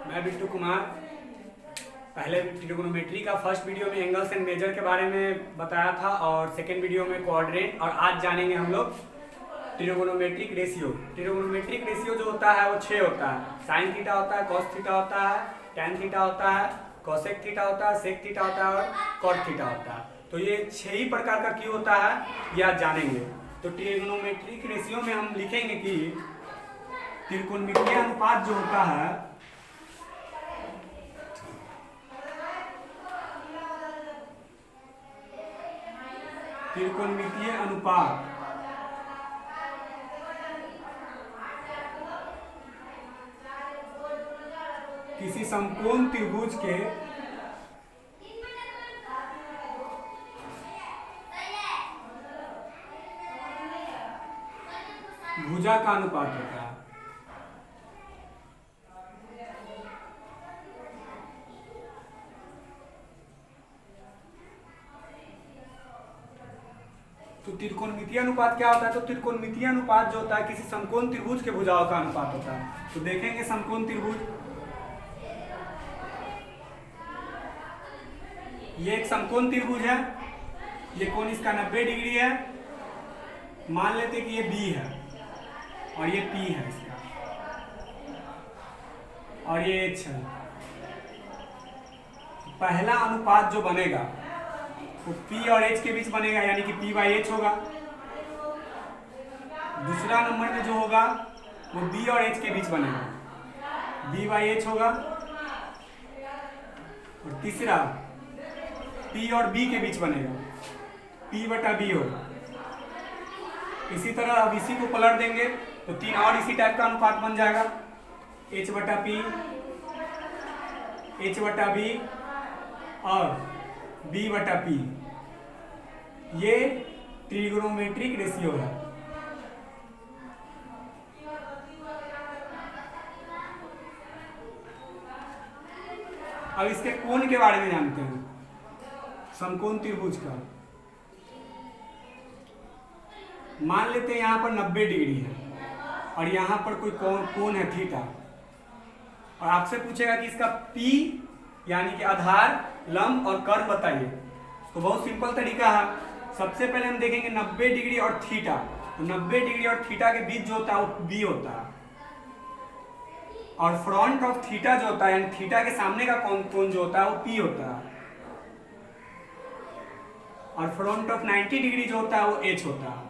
मैं बिट्टू कुमार। पहले ट्रिगोनोमेट्री का फर्स्ट वीडियो में एंगल्स एंड मेजर के बारे में बताया था और सेकेंड वीडियो में कोऑर्डिनेट, और आज जानेंगे हम लोग ट्रिगोनोमेट्रिक रेशियो। ट्रिगोनोमेट्रिक रेशियो जो होता है वो 6 होता है। साइन थीटा होता है, कॉस थीटा होता है, टैन थीटा होता है, कॉसेक थीटा होता है, सेक थीटा होता है और कॉट थीटा होता है। तो ये 6 ही प्रकार का क्यों होता है ये आज जानेंगे। तो ट्रिगोनोमेट्रिक रेशियो में हम लिखेंगे कि त्रिकोणमितीय अनुपात जो होता है त्रिकोणमितीय अनुपात किसी समकोण त्रिभुज के भुजा का अनुपात होता है। तो त्रिकोणमितीय अनुपात क्या होता है? तो त्रिकोणमितीय अनुपात जो होता है किसी समकोण त्रिभुज के भुजाओं का अनुपात होता है। तो देखेंगे समकोण त्रिभुज, ये एक समकोण त्रिभुज है, ये कोण इसका 90 डिग्री है। मान लेते कि ये बी है और ये पी है इसका, और ये एच है। पहला अनुपात जो बनेगा वो पी और एच के बीच बनेगा, यानी कि पी बाई एच होगा। दूसरा नंबर में जो होगा वो बी और एच के बीच बनेगा, बी बाई एच होगा। और तीसरा पी और बी के बीच बनेगा, पी बटा बी होगा। इसी तरह अब इसी को पलट देंगे तो 3 और इसी टाइप का अनुपात बन जाएगा, एच बटा पी, एच बटा बी और बी बटा पी। ये ट्रिगोनोमेट्रिक रेशियो है। अब इसके कोण के बारे में जानते हैं। समकोण त्रिभुज का मान लेते हैं यहाँ पर 90 डिग्री है और यहाँ पर कोई कोण है थीटा, और आपसे पूछेगा कि इसका P यानी कि आधार, लंब और कर्व बताइए। तो बहुत सिंपल तरीका है। सबसे पहले हम देखेंगे 90 डिग्री और थीटा। तो 90 डिग्री और थीटा के बीच जो होता है वो B होता है, और फ्रंट ऑफ थीटा जो होता है यानी थीटा के सामने का कोण जो होता है वो P होता है, और फ्रंट ऑफ 90 डिग्री जो होता है वो H होता है।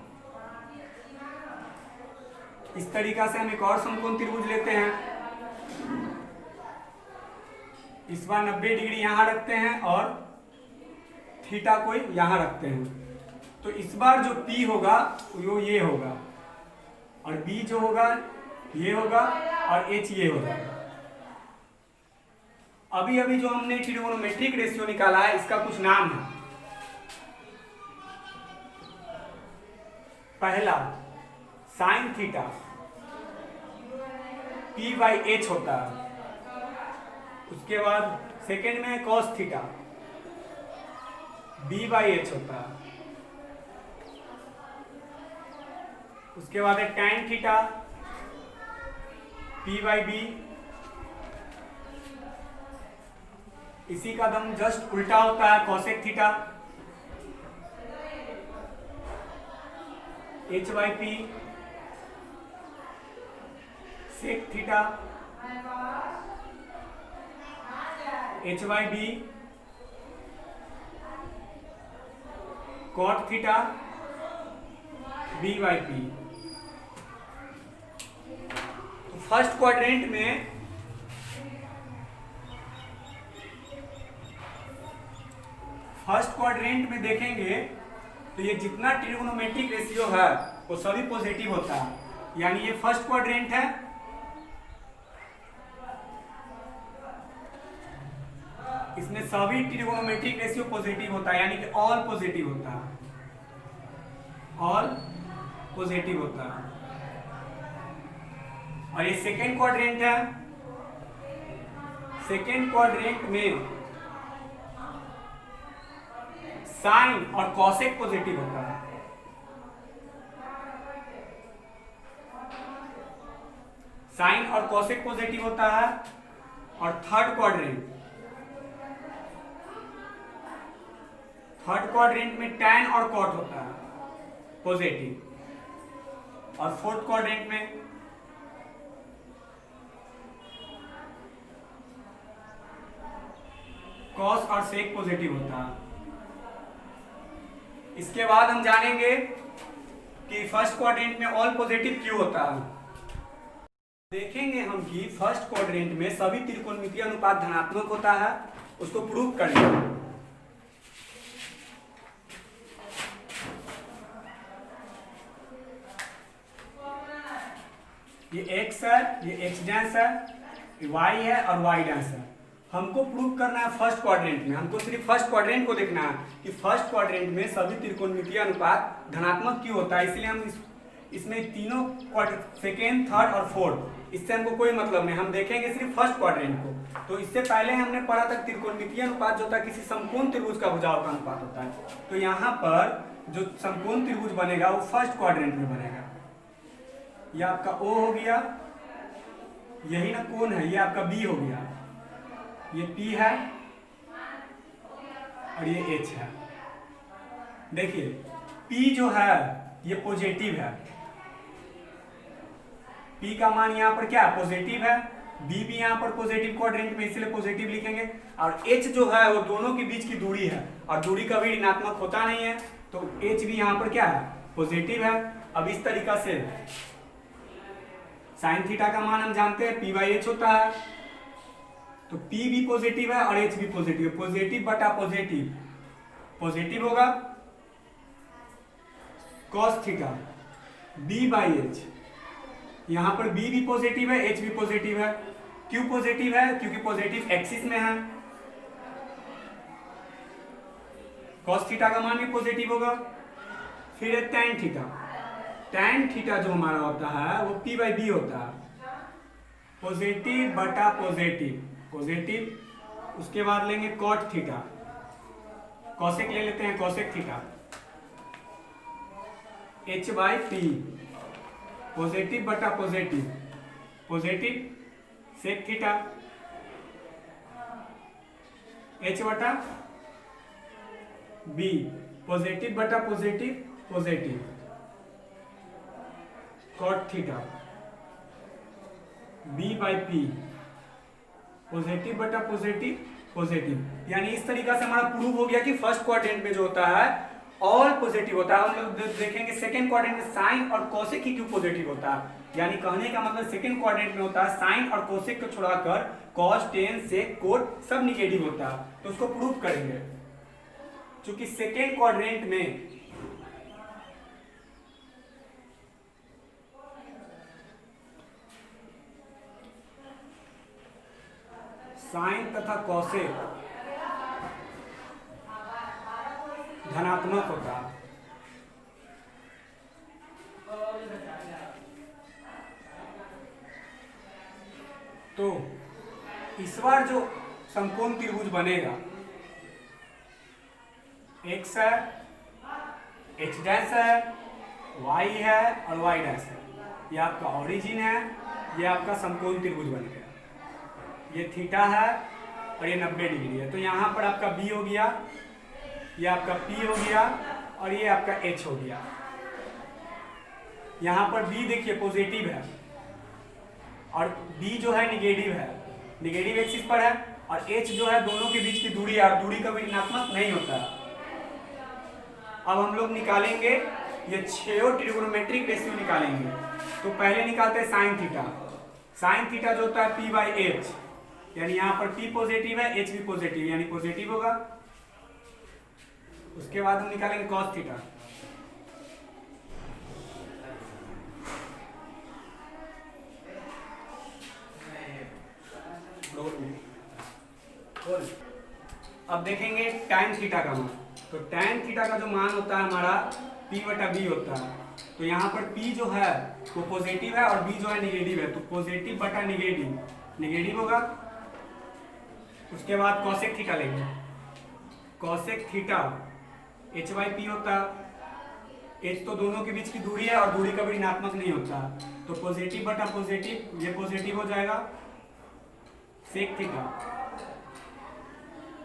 इस तरीका से हम एक और समकोण त्रिभुज लेते हैं। इस बार 90 डिग्री यहां रखते हैं और थीटा को यहां रखते हैं। तो इस बार जो P होगा वो ये होगा, और B जो होगा ये होगा, और H ये होगा। अभी अभी जो हमने ट्रिगोनोमेट्रिक रेशियो निकाला है इसका कुछ नाम है। पहला sine theta P by H होता है। उसके बाद सेकेंड में cos theta B by H होता है। उसके बाद है tan theta P by B. इसी का दम जस्ट उल्टा होता है cosec theta H by P. Sec theta H by B. Cot theta B by P. तो फर्स्ट क्वाड्रेंट में देखेंगे तो ये जितना ट्रिगोनोमेट्रिक रेशियो है वो सभी पॉजिटिव होता है, यानी ये फर्स्ट क्वाड्रेंट है। इसमें सभी ट्रिगोनोमेट्रिक रेशियो पॉजिटिव होता है, यानी कि ऑल पॉजिटिव होता है, ऑल पॉजिटिव होता है। और ये सेकेंड क्वाड्रेंट है। सेकेंड क्वाड्रेंट में साइन और कॉसेक पॉजिटिव होता है। साइन और कोसेक पॉजिटिव होता है। और थर्ड क्वाड्रेंट में tan और cot होता है पॉजिटिव, और फोर्थ क्वाड्रेंट में cos और sec पॉजिटिव होता है। इसके बाद हम जानेंगे कि फर्स्ट क्वाड्रेंट में ऑल पॉजिटिव क्यों होता है। देखेंगे हम कि फर्स्ट क्वाड्रेंट में सभी त्रिकोणमितीय अनुपात धनात्मक होता है, उसको प्रूव करेंगे। ये x है, ये x डैश है, y है और y डैश है। हमको प्रूव करना है फर्स्ट क्वाड्रेंट में, हमको सिर्फ फर्स्ट क्वाड्रेंट को देखना है कि फर्स्ट क्वाड्रेंट में सभी त्रिकोणमितीय अनुपात धनात्मक क्यों होता है। इसलिए हम इसमें तीनों सेकेंड, थर्ड और फोर्थ, इससे हमको कोई मतलब नहीं, हम देखेंगे सिर्फ फर्स्ट क्वाड्रेंट को। तो इससे पहले हमने पढ़ा था त्रिकोणमितीय अनुपात जो होता है किसी समकोण त्रिभुज का भुजाओं का अनुपात होता है। तो यहाँ पर जो समकोण त्रिभुज बनेगा वो फर्स्ट क्वाड्रेंट में बनेगा। ये आपका O हो गया, यही ना कोण है, ये आपका B हो गया, ये P है और ये H है। देखिए P जो है ये पॉजिटिव है, P का मान यहाँ पर क्या पॉजिटिव है, B भी यहाँ पर पॉजिटिव क्वाड्रेंट में, इसलिए पॉजिटिव लिखेंगे। और H जो है वो दोनों के बीच की दूरी है और दूरी कभी ऋणात्मक होता नहीं है, तो H भी यहाँ पर क्या है पॉजिटिव है। अब इस तरीका से साइन थीटा का मान हम जानते हैं P बाई H होता है, तो P भी पॉजिटिव है और H भी पॉजिटिव है, पॉजिटिव बटा पॉजिटिव पॉजिटिव होगा। cos theta B by H, यहां पर B भी पॉजिटिव है, H भी पॉजिटिव है। क्यों पॉजिटिव है? क्योंकि पॉजिटिव एक्सिस में है, cos थीटा का मान भी पॉजिटिव होगा। फिर है tan थीटा, tan थीटा जो हमारा होता है वो P बाई B होता है, पॉजिटिव बटा पॉजिटिव पॉजिटिव। उसके बाद लेंगे cot थीटा, कॉसेक ले लेते हैं, cosec theta H by P, positive बटा positive positive. Sec theta H बटा B, पॉजिटिव बटा positive positive. cot theta B by P, positive बटा पॉजिटिव पॉजिटिव। यानी इस तरीका से हमारा प्रूव हो गया कि फर्स्ट क्वाड्रेंट में जो होता है ऑल पॉजिटिव होता है। हम लोग देखेंगे सेकंड क्वाड्रेंट में साइन और कोसेक ही क्यों पॉजिटिव होता है। यानी कहने का मतलब सेकंड क्वाड्रेंट में होता है साइन और कोसेक को छोड़ाकर कॉस, टेन, सेक, कोट सब निगेटिव होता है, तो उसको प्रूव करेंगे। क्योंकि सेकंड क्वाड्रेंट में साइन तथा कोसेक धनात्मक होता है। तो इस बार जो समकोण त्रिभुज बनेगा x है, h डैश है, y है और y डैश है, ये आपका ओरिजिन है, ये आपका समकोण त्रिभुज बन गया। ये थीटा है और ये 90 डिग्री है, तो यहाँ पर आपका B हो गया, ये आपका P हो गया और ये आपका H हो गया। यहाँ पर B देखिए पॉजिटिव है और B जो है निगेटिव है, निगेटिव एक्सिस पर है, और H जो है दोनों के बीच की दूरी है और दूरी कभी ऋणात्मक नहीं होता है। अब हम लोग निकालेंगे ये छह ट्रिगोनोमेट्रिक रेशियो निकालेंगे। तो पहले निकालते हैं साइन थीटा। साइन थीटा जो होता है P बाई H, यानी यहाँ पर P पॉजिटिव है, H भी पॉजिटिव यानी पॉजिटिव होगा। उसके बाद हम निकालेंगे cos थीटा, अब देखेंगे tan थीटा का मान। तो tan थीटा का जो मान होता है हमारा P बटा B होता है। तो यहाँ पर P जो है वो पॉजिटिव है और B जो है निगेटिव है, तो पॉजिटिव बटा निगेटिव निगेटिव होगा। उसके बाद cosec थीटा लेंगे, cosec theta H by P होता है। H तो दोनों के बीच की दूरी है और दूरी कभी ऋणात्मक नहीं होता, तो पॉजिटिव बटा पॉजिटिव ये पॉजिटिव हो जाएगा। Sec theta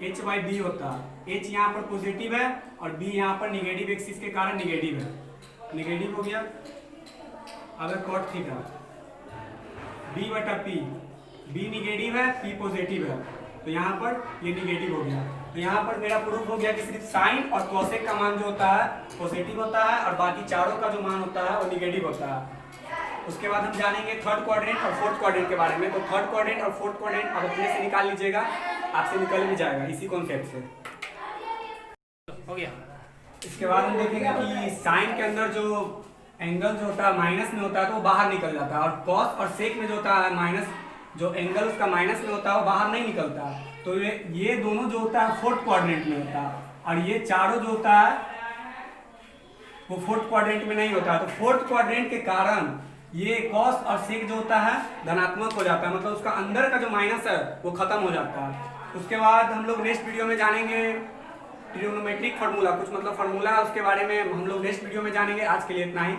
h by B होता है। h यहाँ पर पॉजिटिव है और b यहाँ पर निगेटिव एक्सिस के कारण निगेटिव है, निगेटिव हो गया। अब है कॉट थीटा b बटा p, b निगेटिव है p पॉजिटिव है, तो यहाँ पर ये निगेटिव हो गया। तो यहाँ पर मेरा प्रूफ हो गया कि सिर्फ साइन और कोसेक का मान जो होता है पॉजिटिव होता है और बाकी चारों का जो मान होता है वो निगेटिव होता है। उसके बाद हम जानेंगे थर्ड क्वाड्रेंट और फोर्थ क्वाड्रेंट के बारे में। तो थर्ड क्वाड्रेंट और फोर्थ क्वाड्रेंट आप अपने से निकाल लीजिएगा, आपसे निकल भी जाएगा इसी कॉन्सेप्ट से। हो गया। इसके बाद हम देखेंगे कि साइन के अंदर जो एंगल जो होता है माइनस में होता है तो वो बाहर निकल जाता है, और कॉस और सेक में जो होता है माइनस, जो एंगल उसका माइनस में होता है वो बाहर नहीं निकलता। तो ये दोनों जो होता है फोर्थ क्वाड्रेंट में होता है, और ये चारों जो होता है वो फोर्थ क्वाड्रेंट में नहीं होता। तो फोर्थ क्वाड्रेंट के कारण ये कॉस और सेक जो होता है धनात्मक हो जाता है, मतलब उसका अंदर का जो माइनस है वो खत्म हो जाता है। उसके बाद हम लोग नेक्स्ट वीडियो में जानेंगे ट्रिग्नोमेट्रिक फार्मूला, कुछ मतलब फार्मूला उसके बारे में हम लोग नेक्स्ट वीडियो में जानेंगे। आज के लिए इतना ही।